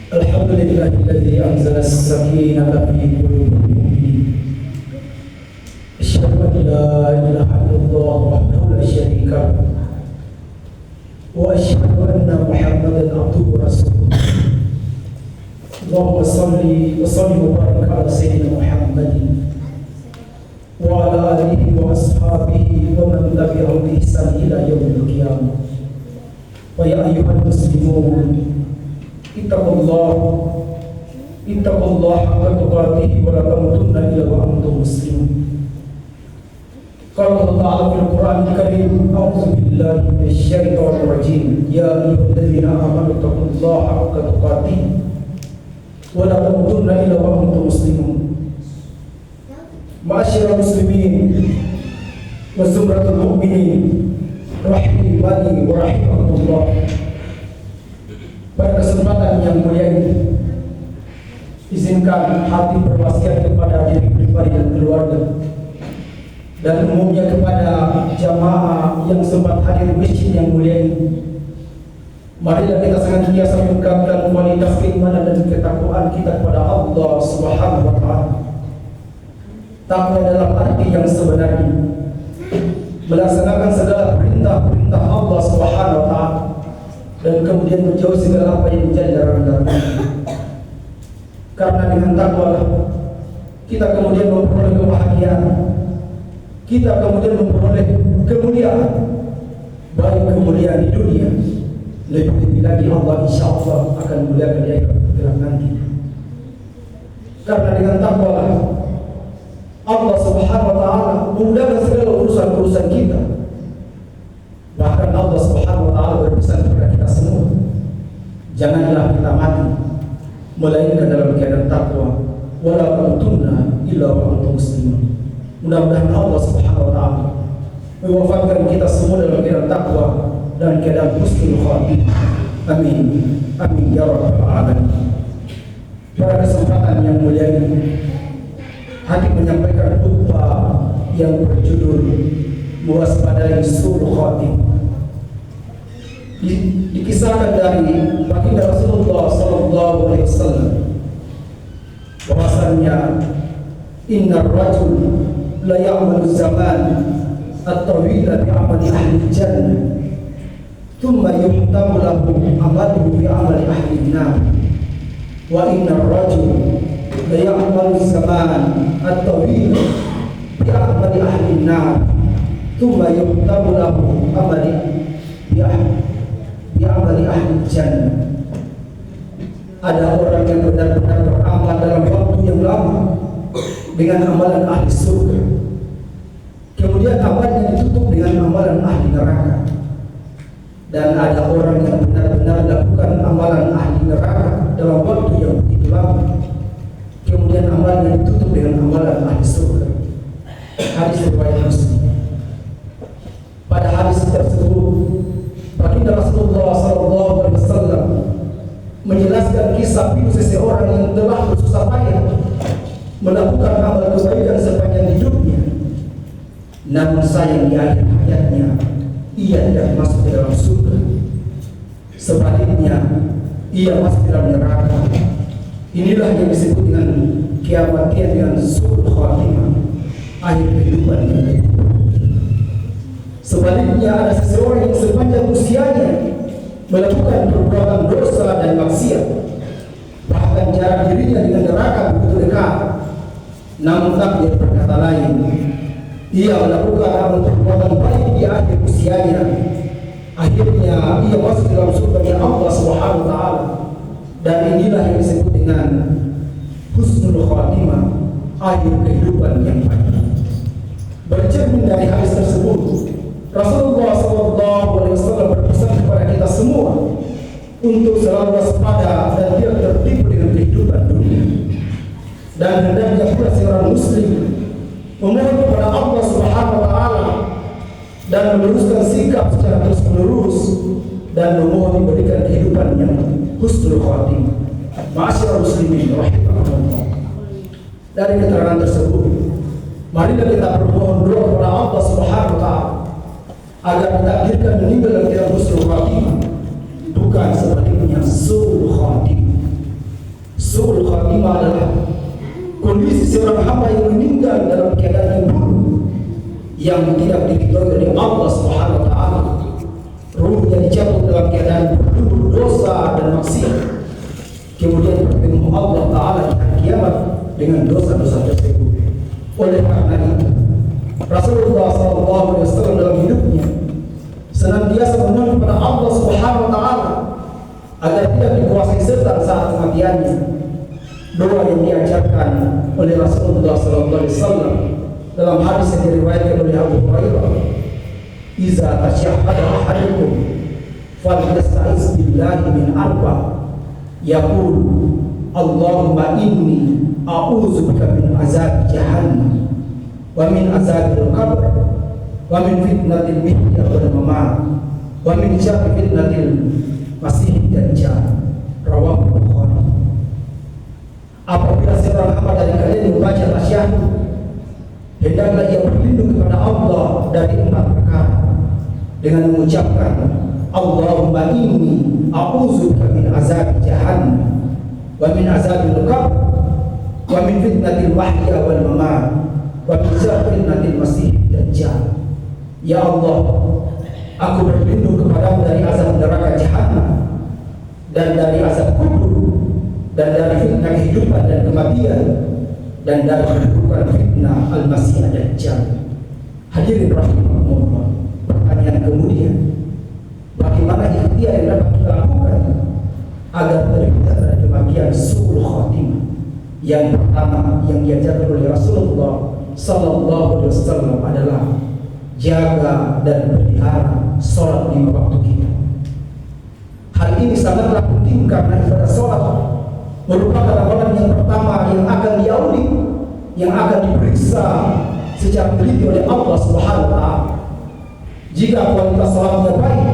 Alhamdulillahilladzi anzala as-sakinata fi qulubil mu'minin. Asyhadu an la ilaha illallah wahdahu la syarika lahu wa asyhadu anna Muhammadan abduhu wa rasuluh. Allahumma salli wa barik ala sayyidina Muhammadin wa ala alihi wa ashabihi wa man tabi'ahum bi ihsan ila yaumil qiyamah. Wa ya ayyuhal muslimun ittaqullah haqqa tuqatih wa la tamutunna illa wa antum muslimun. Qala Allah Ta'ala fil Qur'anil Karim, a'udzu billahi minasy syaithanir rajim. Ya ayyuhalladzina amanu taqullaha haqqa tuqatih wa la tamutunna illa wa antum muslimun. Ma'asyiral muslimin wa zumratul mu'minin rahimani wa rahimakumullah. Pada kesempatan yang mulia ini, izinkan hati berwasiat kepada diri pribadi dan keluarga, dan umumnya kepada jamaah yang sempat hadir masjid yang mulia ini. Marilah kita senantiasa meningkatkan kualitas keimanan dan ketakwaan kita kepada Allah Subhanahu wa Ta'ala. Takwa dalam arti yang sebenarnya, melaksanakan segala perintah-perintah Allah Subhanahu wa Ta'ala dan kemudian menjauhi segala apa yang menjadi larangan. Karena dengan takwa kita kemudian memperoleh kebahagiaan, kita kemudian memperoleh kemuliaan, baik kemuliaan di dunia, lebih lagi Allah insya Allah akan memuliakan di akhirat nanti. Karena dengan takwa Allah Subhanahu wa Ta'ala memudahkan segala urusan-urusan kita. Bahkan Allah Subhanahu wa Ta'ala berpesan kepada kita semua, janganlah kita mati melainkan dalam keadaan takwa, wala tamutunna illa wa antum muslimun. Mudah-mudahan Allah Subhanahu wa Ta'ala mewafatkan kita semua dalam keadaan takwa dan keadaan husnul khatimah. Amin. Amin ya rabbal alamin. Pada kesempatan yang mulia ini, hati menyampaikan khutbah yang berjudul mewaspadai su'ul khatimah. Dikisahkan dari baginda Rasulullah sallallahu alaihi wasallam bahwasanya innar rajul la ya'malu zaman at-tawila bi amali ahli jannah thumma yuhtamu lahu amaluhu bi amali ahli nar wa innar rajul la ya'malu zaman at-tawila bi amali ahli nar thumma yuhtamu lahu amali bi amali ahli jannah. Ada orang yang benar-benar beramal dalam waktu yang lama dengan amalan ahli surga, kemudian amalnya ditutup dengan amalan ahli neraka. Dan ada orang yang benar-benar lakukan amalan ahli neraka dalam waktu yang begitu lama, kemudian amalnya ditutup dengan amalan ahli surga. Hadis riwayat Muslim. Pada hadis tersebut, baginda Rasulullah SAW menjelaskan kisah hidup seseorang yang telah bersusah payah melakukan amal kebaikan sepanjang hidupnya, namun sayang di akhir hayatnya ia tidak masuk ke dalam surga. Sebaliknya ia masuk ke dalam neraka. Inilah yang disebut dengan kiamat dengan su'ul khatimah, akhir kehidupan yang kedua. Sebaliknya ada seseorang yang sepanjang usianya melakukan perbuatan dosa dan maksiat, bahkan jarak dirinya dengan neraka begitu dekat, namun takdir berkata lain. ia melakukan amal perbuatan baik di akhir usianya, akhirnya ia masuk dalam surga Allah Subhanahu wa taala. Dan inilah yang disebut dengan husnul khatimah, akhir kehidupan yang baik. Bercermin dari hadis tersebut, Rasulullah SAW berpesan kepada kita semua untuk selalu waspada dan tidak tertipu dengan kehidupan dunia. Dan hendaknya pula seorang muslim memohon kepada Allah Subhanahu wa taala dan meluruskan sikap secara terus-menerus dan memohon diberikan kehidupan yang husnul khatimah. Ma'asyiral muslimin rahimakumullah. Dari keterangan tersebut, marilah kita bermohon doa kepada Allah Subhanahu wa taala agar ditakdirkan meninggal dalam keadaan husnul khatimah, bukan sebaliknya su'ul khatimah. Su'ul khatimah adalah kondisi seorang hamba yang meninggal dalam keadaan yang buruk, yang tidak diridhoi oleh Allah Subhanahu wa taala. Ruhnya dicabut dalam keadaan berlumur dosa dan maksiat, kemudian bertemu Allah taala di hari kiamat dengan dosa-dosa tersebut. Oleh karena itu, Rasulullah SAW dalam hidupnya senantiasa memohon kepada Allah Subhanahu wa taala agar tidak dikuasai setan saat kematiannya. Doa yang diajarkan oleh Rasulullah SAW dalam hadis yang diriwayatkan oleh Abu Hurairah, "Iza tasyahhada ahadukum falyasta'iz billahi min arba', yaqul Allahumma inni a'udzubika min azab jahannam wa min azabil qabr wa min fitnatil mahya wal mamat wa min syarri fitnatil masiihid dajjal." Rawahu Bukhari. Apabila seorang hamba dari kalian membaca tasyahud, hendaklah ia berlindung kepada Allah dari 4 perkara dengan mengucapkan Allahumma inni a'udzubika min azab jahannam wa min azabil qabr wa min fitnatil mahya wal mamat wa min syarri fitnatil masiihid dajjal. Ya Allah, aku berlindung kepadamu dari azab neraka jahannam dan dari azab kubur dan dari fitnah kehidupan dan kematian dan dari keburukan fitnah al-masih dajjal. Hadirin rahimahumullah. Pertanyaan kemudian, bagaimana ikhtiar yang dapat kita lakukan agar terhindar dari kematian su'ul khatimah? Yang pertama yang diajarkan oleh Rasulullah sallallahu alaihi wasallam adalah jaga dan pelihara sholat 5 waktu kita. Hal ini sangatlah penting karena ibadah sholat merupakan amalan yang pertama yang akan diaudit, yang akan diperiksa secara teliti oleh Allah Subhanahu wa taala. Jika kualitas salatnya baik,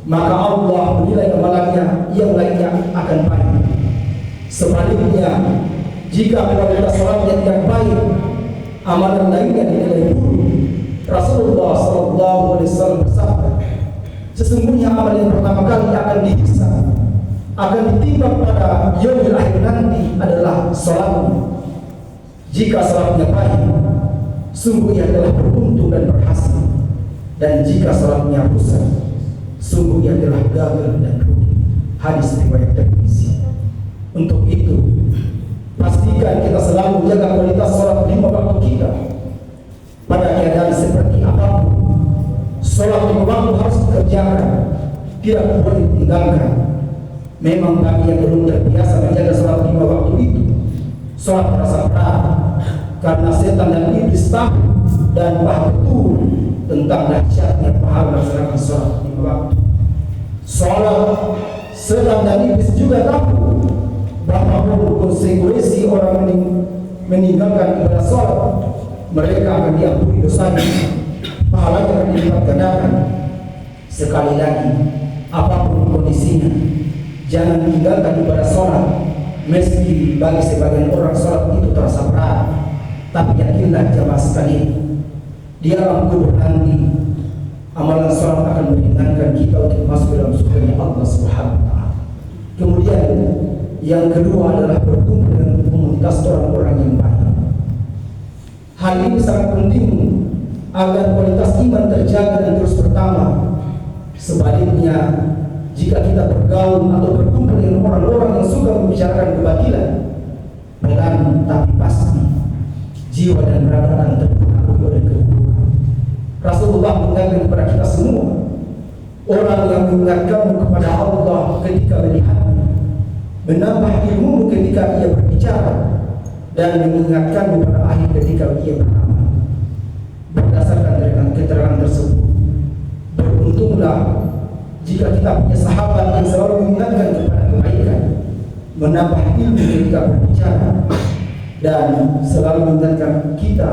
maka Allah menilai amalannya yang lainnya akan baik. Sebaliknya, jika kualitas salatnya tidak baik, amalan lainnya dinilai buruk. Rasulullah SAW bersabda, sesungguhnya amal yang pertama kali akan dihisab, akan ditimbang pada yaumil akhir nanti adalah salatnya. Jika salatnya baik, sungguh ia telah beruntung dan berhasil. Dan jika salatnya rusak, sungguh ia telah gagal dan rugi. Hadis riwayat Tirmizi. Untuk itu, pastikan kita selalu menjaga kualitas salat 5 waktu kita pada keadaan seperti apapun. Salat 5 waktu harus dikerjakan, tidak boleh ditinggalkan. Memang bagi yang belum terbiasa menjaga salat 5 waktu itu, salat terasa berat karena setan dan iblis tahu dan paham betul tentang dahsyatnya pahala melaksanakan salat 5 waktu. Salat setan dan iblis juga tahu bahwa konsekuensi orang meninggalkan ibadah salat, mereka akan diampuni dosanya, pahalanya akan dilipat gandakan. Sekali lagi, apapun kondisinya, jangan tinggalkan ibadah salat. Meski bagi sebagian orang salat itu terasa berat, tapi yakinlah jamaah sekalian, di alam kubur nanti amalan salat akan meringankan kita untuk masuk dalam surga Allah Subhanahu wa taala. Kemudian yang kedua adalah berkumpul dengan komunitas orang-orang yang baik. Hal ini sangat penting agar kualitas iman terjaga dan terus bertambah. Sebaliknya, jika kita bergaul atau berkumpul dengan orang-orang yang suka membicarakan kebatilan, pelan tapi pasti jiwa dan raga akan terpengaruh. oleh keburukan. Rasulullah mengingatkan kepada kita semua, orang yang mengingatkanmu kepada Allah ketika melihatnya, menambah ilmu ketika ia berbicara, dan mengingatkanmu pada akhir ketika ia beramal. Berdasarkan dengan keterangan tersebut, beruntunglah jika kita punya sahabat yang selalu mengingatkan kepada kebaikan, menambah ilmu ketika berbicara, dan selalu mengingatkan kita